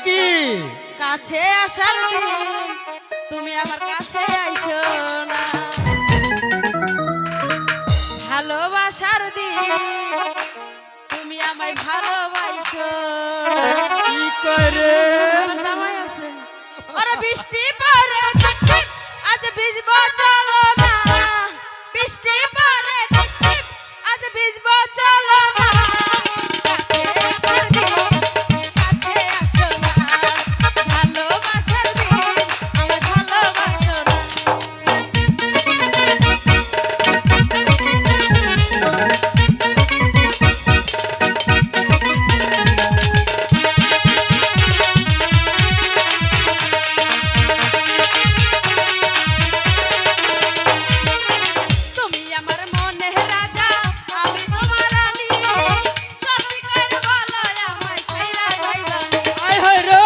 কি কাছে আসার দিন তুমি আমার কাছে আইসো না, ভালোবাসার দিন তুমি আমায় ভালোবাসো না। কি করে আমার জামাই আছে আরে বৃষ্টি পড়ে টিপ টিপ, আজ ভিজবো চলো না, বৃষ্টি পড়ে টিপ টিপ, আজ ভিজবো চলো না, কাছে আসার দিন কাছে আসো না, ভালোবাসার দিন আমায় ভালোবাসো না। তুমি আমার মনের রাজা, আমি তোমার রানী, সত্যি করে বলো আমায় ছাইরা যাইবা না। আয় হায় রে